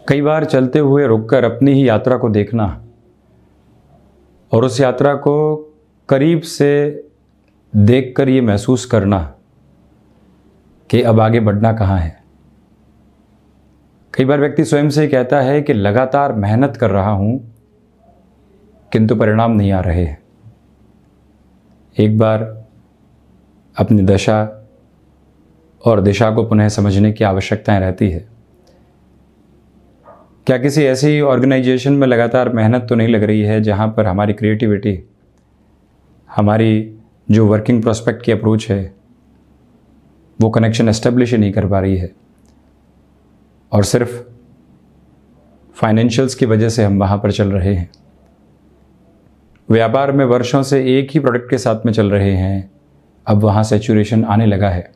कई बार चलते हुए रुककर अपनी ही यात्रा को देखना और उस यात्रा को करीब से देखकर ये महसूस करना कि अब आगे बढ़ना कहाँ है। कई बार व्यक्ति स्वयं से कहता है कि लगातार मेहनत कर रहा हूँ किंतु परिणाम नहीं आ रहे। एक बार अपनी दशा और दिशा को पुनः समझने की आवश्यकता रहती है। क्या किसी ऐसी ऑर्गेनाइजेशन में लगातार मेहनत तो नहीं लग रही है जहाँ पर हमारी क्रिएटिविटी, हमारी जो वर्किंग प्रोस्पेक्ट की अप्रोच है वो कनेक्शन एस्टेब्लिश ही नहीं कर पा रही है और सिर्फ फाइनेंशियल्स की वजह से हम वहाँ पर चल रहे हैं। व्यापार में वर्षों से एक ही प्रोडक्ट के साथ में चल रहे हैं, अब वहाँ सैचुरेशन आने लगा है।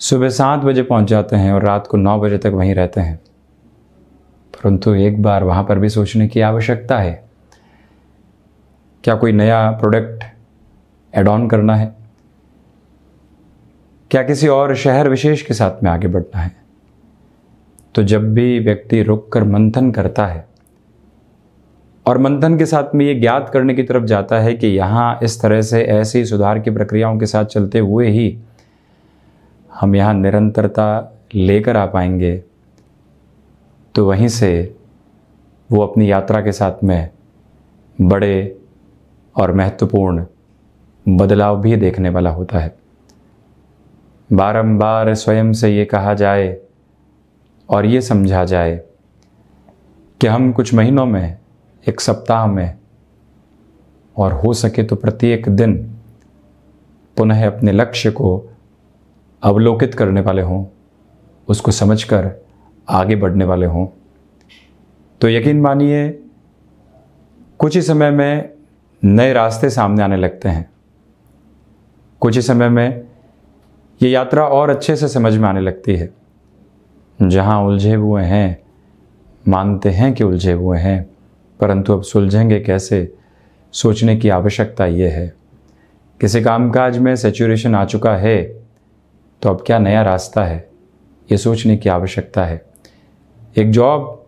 सुबह 7 बजे पहुँच जाते हैं और रात को 9 बजे तक वहीं रहते हैं, परंतु एक बार वहाँ पर भी सोचने की आवश्यकता है। क्या कोई नया प्रोडक्ट ऐड ऑन करना है? क्या किसी और शहर विशेष के साथ में आगे बढ़ना है? तो जब भी व्यक्ति रुककर मंथन करता है और मंथन के साथ में ये ज्ञात करने की तरफ जाता है कि यहाँ इस तरह से ऐसी सुधार की प्रक्रियाओं के साथ चलते हुए ही हम यहाँ निरंतरता लेकर आ पाएंगे, तो वहीं से वो अपनी यात्रा के साथ में बड़े और महत्वपूर्ण बदलाव भी देखने वाला होता है। बारंबार स्वयं से ये कहा जाए और ये समझा जाए कि हम कुछ महीनों में, एक सप्ताह में और हो सके तो प्रत्येक दिन पुनः अपने लक्ष्य को अवलोकित करने वाले हों, उसको समझकर आगे बढ़ने वाले हों, तो यकीन मानिए कुछ ही समय में नए रास्ते सामने आने लगते हैं। कुछ ही समय में ये यात्रा और अच्छे से समझ में आने लगती है। जहाँ उलझे हुए हैं, मानते हैं कि उलझे हुए हैं, परंतु अब सुलझेंगे कैसे, सोचने की आवश्यकता ये है। किसी कामकाज में सैचुरेशन आ चुका है तो अब क्या नया रास्ता है, ये सोचने की आवश्यकता है। एक जॉब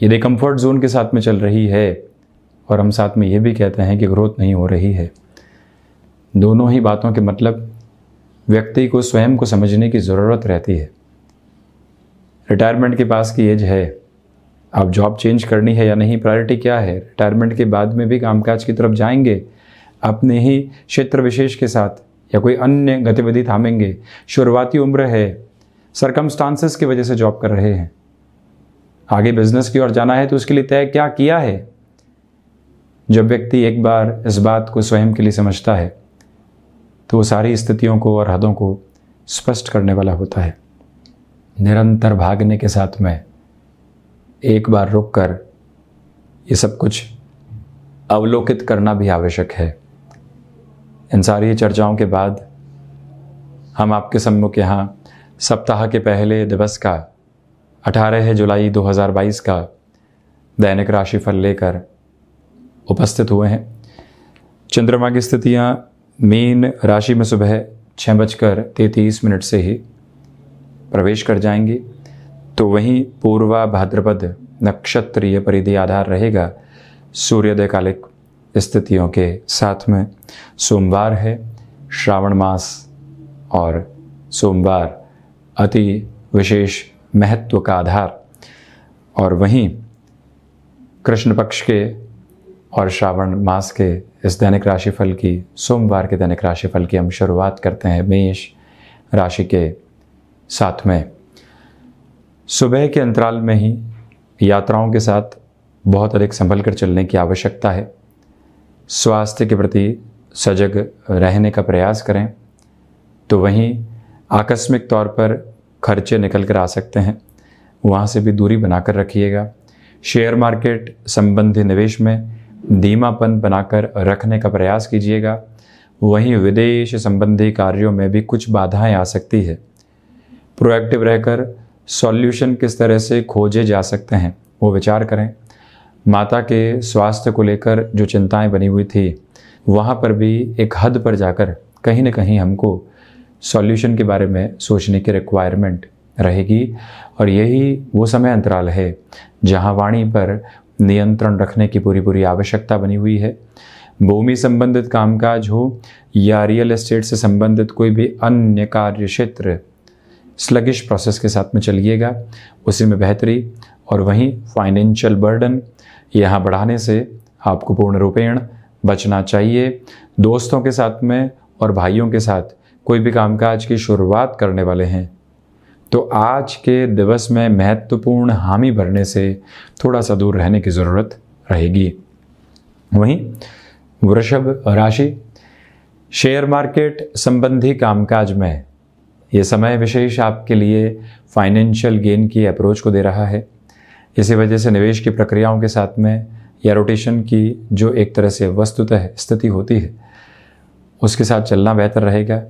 यदि कंफर्ट जोन के साथ में चल रही है और हम साथ में ये भी कहते हैं कि ग्रोथ नहीं हो रही है, दोनों ही बातों के मतलब व्यक्ति को स्वयं को समझने की ज़रूरत रहती है। रिटायरमेंट के पास की एज है, अब जॉब चेंज करनी है या नहीं, प्रायोरिटी क्या है? रिटायरमेंट के बाद में भी कामकाज की तरफ जाएंगे, अपने ही क्षेत्र विशेष के साथ, या कोई अन्य गतिविधि थामेंगे? शुरुआती उम्र है, सरकमस्टांसेस की वजह से जॉब कर रहे हैं, आगे बिजनेस की ओर जाना है तो उसके लिए तय क्या किया है? जब व्यक्ति एक बार इस बात को स्वयं के लिए समझता है तो वो सारी स्थितियों को और हदों को स्पष्ट करने वाला होता है। निरंतर भागने के साथ में एक बार रुककर ये सब कुछ अवलोकित करना भी आवश्यक है। इन सारी चर्चाओं के बाद हम आपके सम्मुख यहाँ सप्ताह के पहले दिवस का 18 जुलाई 2022 का दैनिक राशिफल लेकर उपस्थित हुए हैं। चंद्रमा की स्थितियाँ मीन राशि में सुबह 6:33 से ही प्रवेश कर जाएंगी, तो वहीं पूर्वा भाद्रपद नक्षत्रीय परिधि आधार रहेगा सूर्योदय कालिक स्थितियों के साथ में। सोमवार है, श्रावण मास और सोमवार अति विशेष महत्व का आधार, और वहीं कृष्ण पक्ष के और श्रावण मास के इस दैनिक राशिफल की, सोमवार के दैनिक राशिफल की हम शुरुआत करते हैं मेष राशि के साथ में। सुबह के अंतराल में ही यात्राओं के साथ बहुत अधिक संभल कर चलने की आवश्यकता है। स्वास्थ्य के प्रति सजग रहने का प्रयास करें, तो वहीं आकस्मिक तौर पर खर्चे निकल कर आ सकते हैं, वहाँ से भी दूरी बनाकर रखिएगा। शेयर मार्केट संबंधी निवेश में धीमापन बनाकर रखने का प्रयास कीजिएगा। वहीं विदेश संबंधी कार्यों में भी कुछ बाधाएं आ सकती है। प्रोएक्टिव रहकर सॉल्यूशन किस तरह से खोजे जा सकते हैं वो विचार करें। माता के स्वास्थ्य को लेकर जो चिंताएं बनी हुई थी, वहाँ पर भी एक हद पर जाकर कहीं न कहीं हमको सॉल्यूशन के बारे में सोचने की रिक्वायरमेंट रहेगी और यही वो समय अंतराल है जहां वाणी पर नियंत्रण रखने की पूरी पूरी आवश्यकता बनी हुई है। भूमि संबंधित कामकाज हो या रियल एस्टेट से संबंधित कोई भी अन्य कार्य क्षेत्र, स्लगिश प्रोसेस के साथ में चलिएगा, उसी में बेहतरी। और वहीं फाइनेंशियल बर्डन यहाँ बढ़ाने से आपको पूर्ण रूपेण बचना चाहिए। दोस्तों के साथ में और भाइयों के साथ कोई भी कामकाज की शुरुआत करने वाले हैं तो आज के दिवस में महत्वपूर्ण हामी भरने से थोड़ा सा दूर रहने की ज़रूरत रहेगी। वहीं वृषभ राशि, शेयर मार्केट संबंधी कामकाज में ये समय विशेष आपके लिए फाइनेंशियल गेन की अप्रोच को दे रहा है। इसी वजह से निवेश की प्रक्रियाओं के साथ में या रोटेशन की जो एक तरह से वस्तुतः स्थिति होती है उसके साथ चलना बेहतर रहेगा।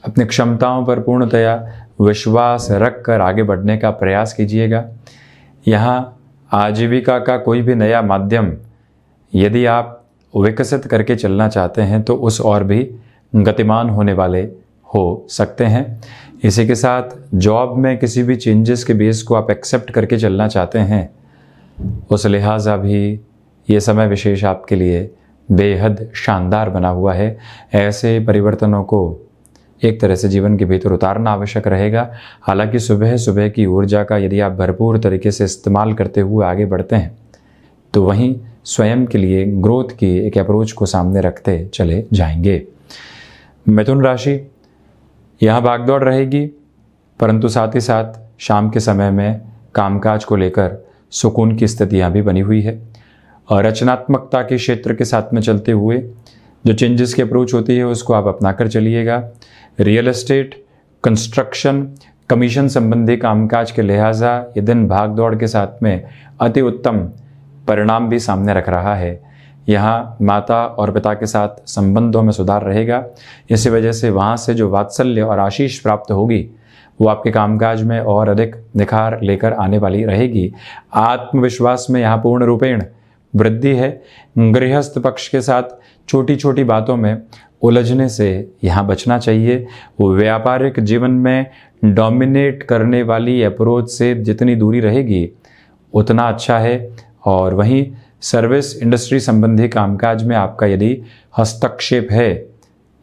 अपनी क्षमताओं पर पूर्णतया विश्वास रख कर आगे बढ़ने का प्रयास कीजिएगा। यहाँ आजीविका का कोई भी नया माध्यम यदि आप विकसित करके चलना चाहते हैं तो उस और भी गतिमान होने वाले हो सकते हैं। इसी के साथ जॉब में किसी भी चेंजेस के बेस को आप एक्सेप्ट करके चलना चाहते हैं, उस लिहाजा भी ये समय विशेष आपके लिए बेहद शानदार बना हुआ है। ऐसे परिवर्तनों को एक तरह से जीवन के भीतर उतारना आवश्यक रहेगा। हालांकि सुबह सुबह की ऊर्जा का यदि आप भरपूर तरीके से इस्तेमाल करते हुए आगे बढ़ते हैं तो वहीं स्वयं के लिए ग्रोथ की एक अप्रोच को सामने रखते चले जाएंगे। मिथुन राशि, यहाँ भागदौड़ रहेगी परंतु साथ ही साथ शाम के समय में कामकाज को लेकर सुकून की स्थितियाँ भी बनी हुई है और रचनात्मकता के क्षेत्र के साथ में चलते हुए जो चेंजेस की अप्रोच होती है उसको आप अपना कर चलिएगा। रियल एस्टेट, कंस्ट्रक्शन, कमीशन संबंधी कामकाज के लिहाजा ये दिन भाग दौड़ के साथ में अति उत्तम परिणाम भी सामने रख रहा है। यहाँ माता और पिता के साथ संबंधों में सुधार रहेगा। इसी वजह से वहाँ से जो वात्सल्य और आशीष प्राप्त होगी वो आपके कामकाज में और अधिक निखार लेकर आने वाली रहेगी। आत्मविश्वास में यहाँ पूर्ण रूपेण वृद्धि है। गृहस्थ पक्ष के साथ छोटी छोटी बातों में उलझने से यहाँ बचना चाहिए। वो व्यापारिक जीवन में डोमिनेट करने वाली अप्रोच से जितनी दूरी रहेगी उतना अच्छा है। और वहीं सर्विस इंडस्ट्री संबंधी कामकाज में आपका यदि हस्तक्षेप है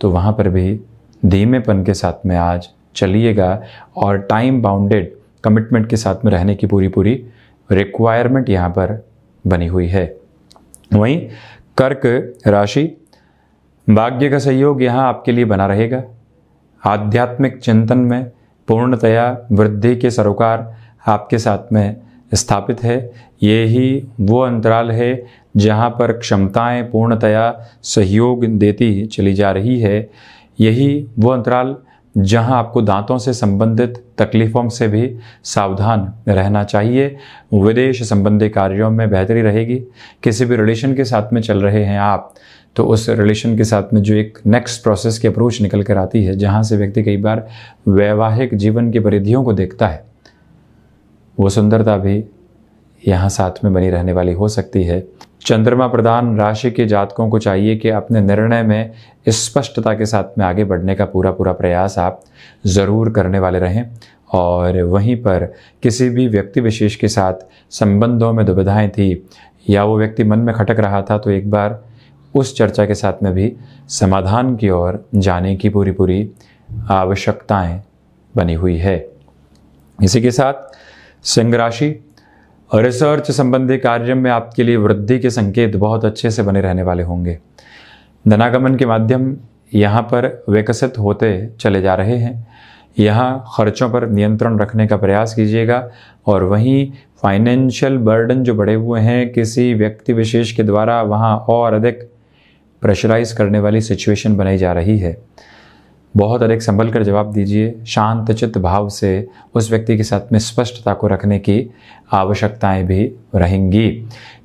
तो वहाँ पर भी धीमेपन के साथ में आज चलिएगा और टाइम बाउंडेड कमिटमेंट के साथ में रहने की पूरी पूरी रिक्वायरमेंट यहाँ पर बनी हुई है। वहीं कर्क राशि, भाग्य का सहयोग यहाँ आपके लिए बना रहेगा। आध्यात्मिक चिंतन में पूर्णतया वृद्धि के सरोकार आपके साथ में स्थापित है। यही वो अंतराल है जहाँ पर क्षमताएं पूर्णतया सहयोग देती चली जा रही है। यही वो अंतराल जहाँ आपको दांतों से संबंधित तकलीफ़ों से भी सावधान रहना चाहिए। विदेश संबंधी कार्यों में बेहतरी रहेगी। किसी भी रिलेशन के साथ में चल रहे हैं आप तो उस रिलेशन के साथ में जो एक नेक्स्ट प्रोसेस की अप्रोच निकल कर आती है, जहाँ से व्यक्ति कई बार वैवाहिक जीवन की परिधियों को देखता है, वो सुंदरता भी यहाँ साथ में बनी रहने वाली हो सकती है। चंद्रमा प्रधान राशि के जातकों को चाहिए कि अपने निर्णय में स्पष्टता के साथ में आगे बढ़ने का पूरा प्रयास आप ज़रूर करने वाले रहें। और वहीं पर किसी भी व्यक्ति विशेष के साथ संबंधों में दुविधाएं थी या वो व्यक्ति मन में खटक रहा था तो एक बार उस चर्चा के साथ में भी समाधान की ओर जाने की पूरी आवश्यकताएं बनी हुई है। इसी के साथ सिंह राशि, रिसर्च संबंधी कार्य में आपके लिए वृद्धि के संकेत बहुत अच्छे से बने रहने वाले होंगे। धनागमन के माध्यम यहाँ पर विकसित होते चले जा रहे हैं। यहाँ खर्चों पर नियंत्रण रखने का प्रयास कीजिएगा। और वहीं फाइनेंशियल बर्डन जो बढ़े हुए हैं किसी व्यक्ति विशेष के द्वारा वहाँ और अधिक प्रेशराइज करने वाली सिचुएशन बनाई जा रही है। बहुत अधिक संभल कर जवाब दीजिए। शांत चित्त भाव से उस व्यक्ति के साथ में स्पष्टता को रखने की आवश्यकताएं भी रहेंगी।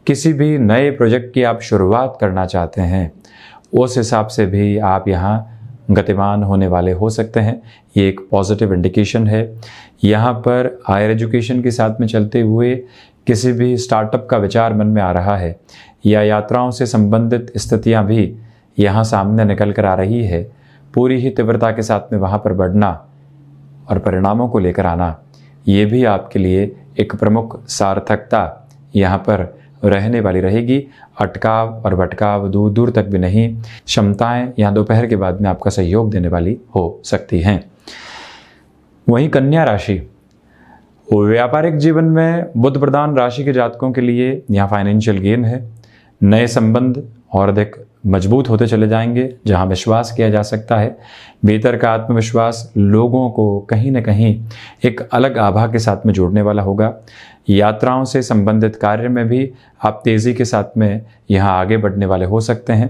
किसी भी नए प्रोजेक्ट की आप शुरुआत करना चाहते हैं उस हिसाब से भी आप यहाँ गतिमान होने वाले हो सकते हैं। ये एक पॉजिटिव इंडिकेशन है। यहाँ पर हायर एजुकेशन के साथ में चलते हुए किसी भी स्टार्टअप का विचार मन में आ रहा है या यात्राओं से संबंधित स्थितियाँ भी यहाँ सामने निकल कर आ रही है। पूरी ही तीव्रता के साथ में वहाँ पर बढ़ना और परिणामों को लेकर आना, ये भी आपके लिए एक प्रमुख सार्थकता यहाँ पर रहने वाली रहेगी। अटकाव और भटकाव दूर दूर तक भी नहीं, क्षमताएं यहाँ दोपहर के बाद में आपका सहयोग देने वाली हो सकती हैं। वहीं कन्या राशि, व्यापारिक जीवन में बुध प्रधान राशि के जातकों के लिए यहाँ फाइनेंशियल गेन है। नए संबंध और अधिक मजबूत होते चले जाएंगे, जहाँ विश्वास किया जा सकता है। भीतर का आत्मविश्वास लोगों को कहीं न कहीं एक अलग आभा के साथ में जोड़ने वाला होगा। यात्राओं से संबंधित कार्य में भी आप तेज़ी के साथ में यहाँ आगे बढ़ने वाले हो सकते हैं।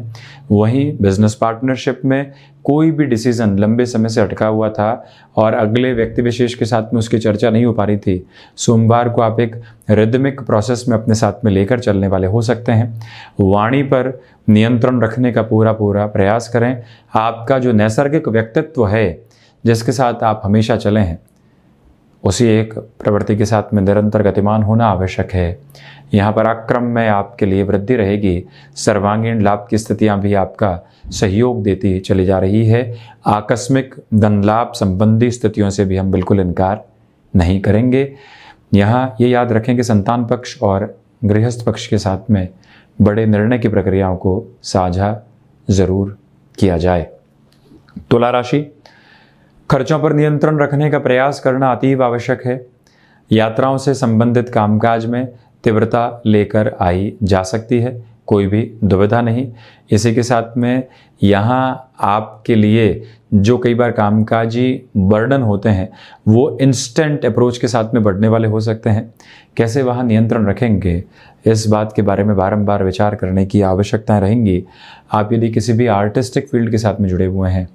वहीं बिजनेस पार्टनरशिप में कोई भी डिसीजन लंबे समय से अटका हुआ था और अगले व्यक्ति विशेष के साथ में उसकी चर्चा नहीं हो पा रही थी, सोमवार को आप एक रिदमिक प्रोसेस में अपने साथ में लेकर चलने वाले हो सकते हैं। वाणी पर नियंत्रण रखने का पूरा प्रयास करें। आपका जो नैसर्गिक व्यक्तित्व है, जिसके साथ आप हमेशा चले हैं, उसी एक प्रवृत्ति के साथ में निरंतर गतिमान होना आवश्यक है। यहाँ पराक्रम में आपके लिए वृद्धि रहेगी। सर्वांगीण लाभ की स्थितियाँ भी आपका सहयोग देती चली जा रही है। आकस्मिक धन लाभ संबंधी स्थितियों से भी हम बिल्कुल इनकार नहीं करेंगे। यहाँ ये याद रखें कि संतान पक्ष और गृहस्थ पक्ष के साथ में बड़े निर्णय की प्रक्रियाओं को साझा जरूर किया जाए। तुला राशि, खर्चों पर नियंत्रण रखने का प्रयास करना अतीव आवश्यक है। यात्राओं से संबंधित कामकाज में तीव्रता लेकर आई जा सकती है, कोई भी दुविधा नहीं। इसी के साथ में यहाँ आपके लिए जो कई बार कामकाजी बर्डन होते हैं, वो इंस्टेंट अप्रोच के साथ में बढ़ने वाले हो सकते हैं। कैसे वहाँ नियंत्रण रखेंगे, इस बात के बारे में बारंबार विचार करने की आवश्यकताएं रहेंगी। आप यदि किसी भी आर्टिस्टिक फील्ड के साथ में जुड़े हुए हैं,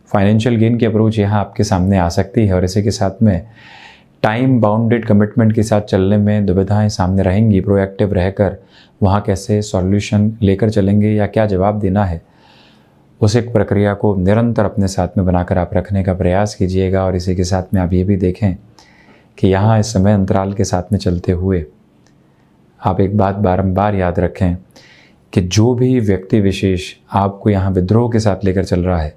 फाइनेंशियल गेन की अप्रोच यहाँ आपके सामने आ सकती है और इसी के साथ में टाइम बाउंडेड कमिटमेंट के साथ चलने में दुविधाएं सामने रहेंगी। प्रोएक्टिव रहकर वहाँ कैसे सॉल्यूशन लेकर चलेंगे या क्या जवाब देना है, उस एक प्रक्रिया को निरंतर अपने साथ में बनाकर आप रखने का प्रयास कीजिएगा। और इसी के साथ में आप ये भी देखें कि यहाँ इस समय अंतराल के साथ में चलते हुए आप एक बात बारंबार याद रखें कि जो भी व्यक्ति विशेष आपको यहाँ विद्रोह के साथ लेकर चल रहा है,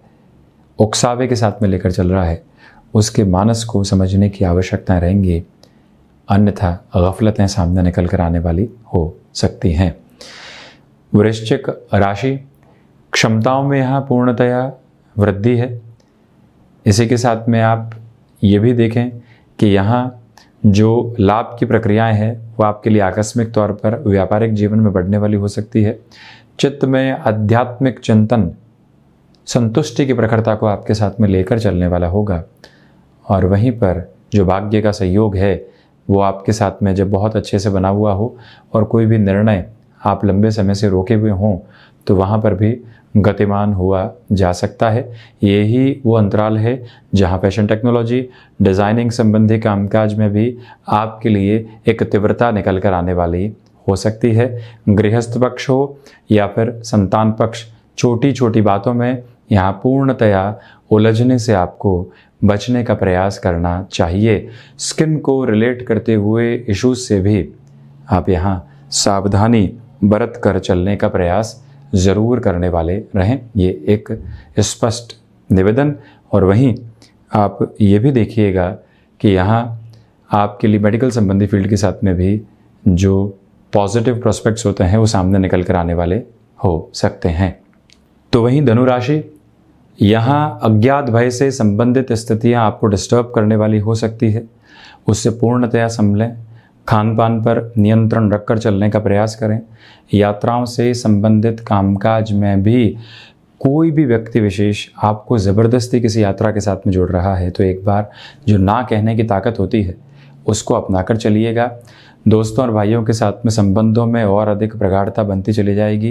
उकसावे के साथ में लेकर चल रहा है, उसके मानस को समझने की आवश्यकताएं रहेंगी, अन्यथा गफलतें सामने निकल कर आने वाली हो सकती हैं। वृश्चिक राशि, क्षमताओं में यहाँ पूर्णतया वृद्धि है। इसी के साथ में आप ये भी देखें कि यहाँ जो लाभ की प्रक्रियाएं हैं वो आपके लिए आकस्मिक तौर पर व्यापारिक जीवन में बढ़ने वाली हो सकती है। चित्त में आध्यात्मिक चिंतन संतुष्टि की प्रखरता को आपके साथ में लेकर चलने वाला होगा। और वहीं पर जो भाग्य का सहयोग है वो आपके साथ में जब बहुत अच्छे से बना हुआ हो और कोई भी निर्णय आप लंबे समय से रोके हुए हों, तो वहाँ पर भी गतिमान हुआ जा सकता है। यही वो अंतराल है जहाँ फैशन टेक्नोलॉजी, डिज़ाइनिंग संबंधी कामकाज में भी आपके लिए एक तीव्रता निकल कर आने वाली हो सकती है। गृहस्थ पक्ष हो या फिर संतान पक्ष, छोटी छोटी बातों में यहाँ पूर्णतया उलझने से आपको बचने का प्रयास करना चाहिए। स्किन को रिलेट करते हुए इश्यूज से भी आप यहाँ सावधानी बरत कर चलने का प्रयास ज़रूर करने वाले रहें, ये एक स्पष्ट निवेदन। और वहीं आप ये भी देखिएगा कि यहाँ आपके लिए मेडिकल संबंधी फील्ड के साथ में भी जो पॉजिटिव प्रोस्पेक्ट्स होते हैं वो सामने निकल कर आने वाले हो सकते हैं। तो वहीं धनु राशि, यहाँ अज्ञात भय से संबंधित स्थितियाँ आपको डिस्टर्ब करने वाली हो सकती है, उससे पूर्णतया संभलें। खान पान पर नियंत्रण रखकर चलने का प्रयास करें। यात्राओं से संबंधित कामकाज में भी कोई भी व्यक्ति विशेष आपको ज़बरदस्ती किसी यात्रा के साथ में जोड़ रहा है, तो एक बार जो ना कहने की ताकत होती है उसको अपनाकर चलिएगा। दोस्तों और भाइयों के साथ में संबंधों में और अधिक प्रगाढ़ता बनती चली जाएगी।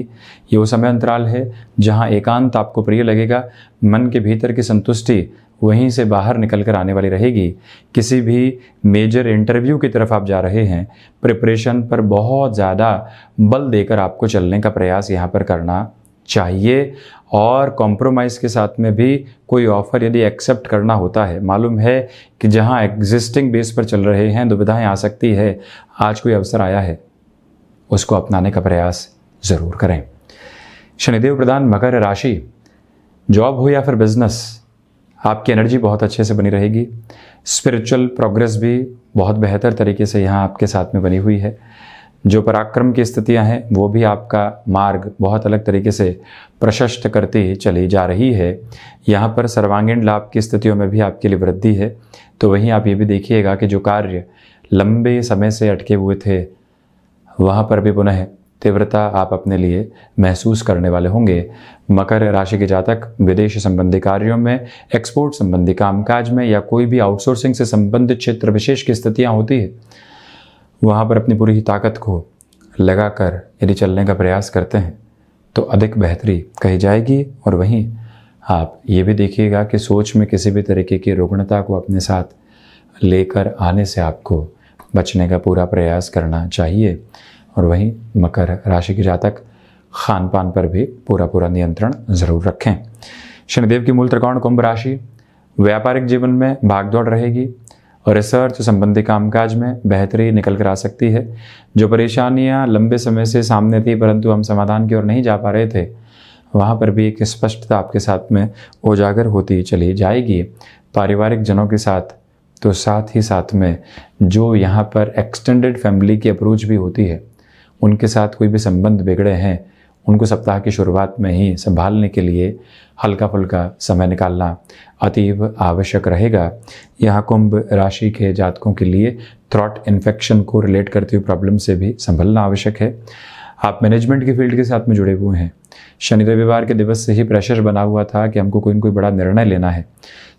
ये वो समय अंतराल है जहाँ एकांत आपको प्रिय लगेगा। मन के भीतर की संतुष्टि वहीं से बाहर निकल कर आने वाली रहेगी। किसी भी मेजर इंटरव्यू की तरफ आप जा रहे हैं, प्रिपरेशन पर बहुत ज़्यादा बल देकर आपको चलने का प्रयास यहाँ पर करना चाहिए। और कॉम्प्रोमाइज़ के साथ में भी कोई ऑफ़र यदि एक्सेप्ट करना होता है, मालूम है कि जहाँ एग्जिस्टिंग बेस पर चल रहे हैं दुविधाएं आ सकती है, आज कोई अवसर आया है, उसको अपनाने का प्रयास ज़रूर करें। शनिदेव प्रधान मकर राशि, जॉब हो या फिर बिजनेस, आपकी एनर्जी बहुत अच्छे से बनी रहेगी। स्पिरिचुअल प्रोग्रेस भी बहुत बेहतर तरीके से यहाँ आपके साथ में बनी हुई है। जो पराक्रम की स्थितियाँ हैं वो भी आपका मार्ग बहुत अलग तरीके से प्रशस्त करती चली जा रही है। यहाँ पर सर्वांगीण लाभ की स्थितियों में भी आपके लिए वृद्धि है। तो वहीं आप ये भी देखिएगा कि जो कार्य लंबे समय से अटके हुए थे वहाँ पर भी पुनः तीव्रता आप अपने लिए महसूस करने वाले होंगे। मकर राशि के जातक विदेश संबंधी कार्यों में, एक्सपोर्ट संबंधी कामकाज में या कोई भी आउटसोर्सिंग से संबंधित क्षेत्र विशेष की स्थितियाँ होती है वहाँ पर अपनी पूरी ताकत को लगाकर यदि चलने का प्रयास करते हैं तो अधिक बेहतरी कही जाएगी। और वहीं आप ये भी देखिएगा कि सोच में किसी भी तरीके की रुग्णता को अपने साथ लेकर आने से आपको बचने का पूरा प्रयास करना चाहिए। और वहीं मकर राशि के जातक खान पान पर भी पूरा नियंत्रण ज़रूर रखें। शनिदेव की मूल त्रिकोण कुंभ राशि, व्यापारिक जीवन में भागदौड़ रहेगी और रिसर्च संबंधी कामकाज में बेहतरी निकल कर आ सकती है। जो परेशानियां लंबे समय से सामने थी परंतु हम समाधान की ओर नहीं जा पा रहे थे वहाँ पर भी एक स्पष्टता आपके साथ में उजागर होती चली जाएगी। पारिवारिक जनों के साथ तो साथ ही साथ में जो यहाँ पर एक्सटेंडेड फैमिली की अप्रोच भी होती है उनके साथ कोई भी संबंध बिगड़े हैं उनको सप्ताह की शुरुआत में ही संभालने के लिए हल्का फुल्का समय निकालना अतीव आवश्यक रहेगा। यहाँ कुंभ राशि के जातकों के लिए थ्रॉट इन्फेक्शन को रिलेट करती हुई प्रॉब्लम से भी संभलना आवश्यक है। आप मैनेजमेंट की फील्ड के साथ में जुड़े हुए हैं। शनि रविवार के दिवस से ही प्रेशर बना हुआ था कि हमको कोई न कोई बड़ा निर्णय लेना है।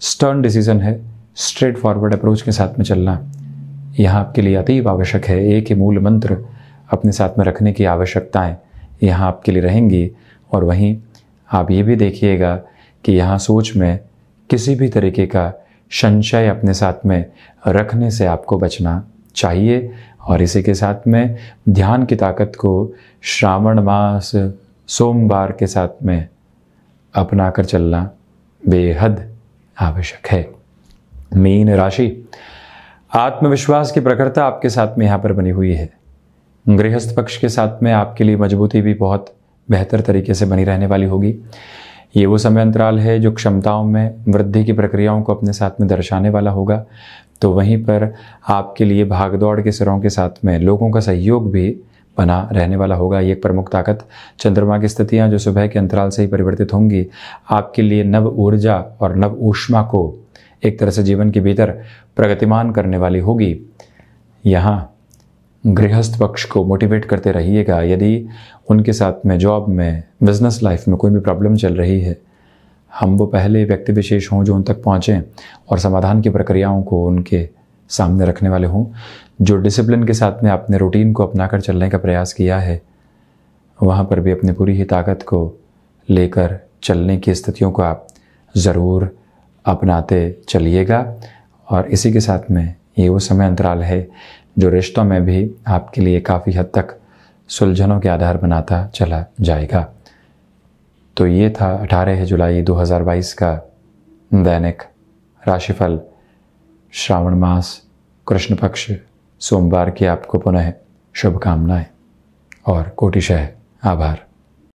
स्टर्न डिसीजन है, स्ट्रेट फॉरवर्ड अप्रोच के साथ में चलना यहाँ आपके लिए अतीव आवश्यक है। एक ही मूल मंत्र अपने साथ में रखने की आवश्यकताएं यहाँ आपके लिए रहेंगी। और वहीं आप ये भी देखिएगा कि यहाँ सोच में किसी भी तरीके का संशय अपने साथ में रखने से आपको बचना चाहिए। और इसी के साथ में ध्यान की ताकत को श्रावण मास सोमवार के साथ में अपना कर चलना बेहद आवश्यक है। मीन राशि, आत्मविश्वास की प्रखरता आपके साथ में यहाँ पर बनी हुई है। गृहस्थ पक्ष के साथ में आपके लिए मजबूती भी बहुत बेहतर तरीके से बनी रहने वाली होगी। ये वो समय अंतराल है जो क्षमताओं में वृद्धि की प्रक्रियाओं को अपने साथ में दर्शाने वाला होगा। तो वहीं पर आपके लिए भागदौड़ के सिरों के साथ में लोगों का सहयोग भी बना रहने वाला होगा। ये एक प्रमुख ताकत चंद्रमा की स्थितियाँ जो सुबह के अंतराल से ही परिवर्तित होंगी आपके लिए नव ऊर्जा और नव ऊष्मा को एक तरह से जीवन के भीतर प्रगतिमान करने वाली होगी। यहाँ गृहस्थ पक्ष को मोटिवेट करते रहिएगा। यदि उनके साथ में जॉब में बिजनेस लाइफ में कोई भी प्रॉब्लम चल रही है हम वो पहले व्यक्ति विशेष हों जो उन तक पहुँचें और समाधान की प्रक्रियाओं को उनके सामने रखने वाले हों। जो डिसिप्लिन के साथ में आपने रूटीन को अपनाकर चलने का प्रयास किया है वहाँ पर भी अपनी पूरी ही ताकत को लेकर चलने की स्थितियों को आप ज़रूर अपनाते चलिएगा। और इसी के साथ में ये वो समय अंतराल है जो रिश्तों में भी आपके लिए काफ़ी हद तक सुलझनों के आधार बनाता चला जाएगा। तो ये था 18 जुलाई 2022 का दैनिक राशिफल श्रावण मास कृष्ण पक्ष सोमवार की आपको पुनः शुभकामनाएं और कोटिशः आभार।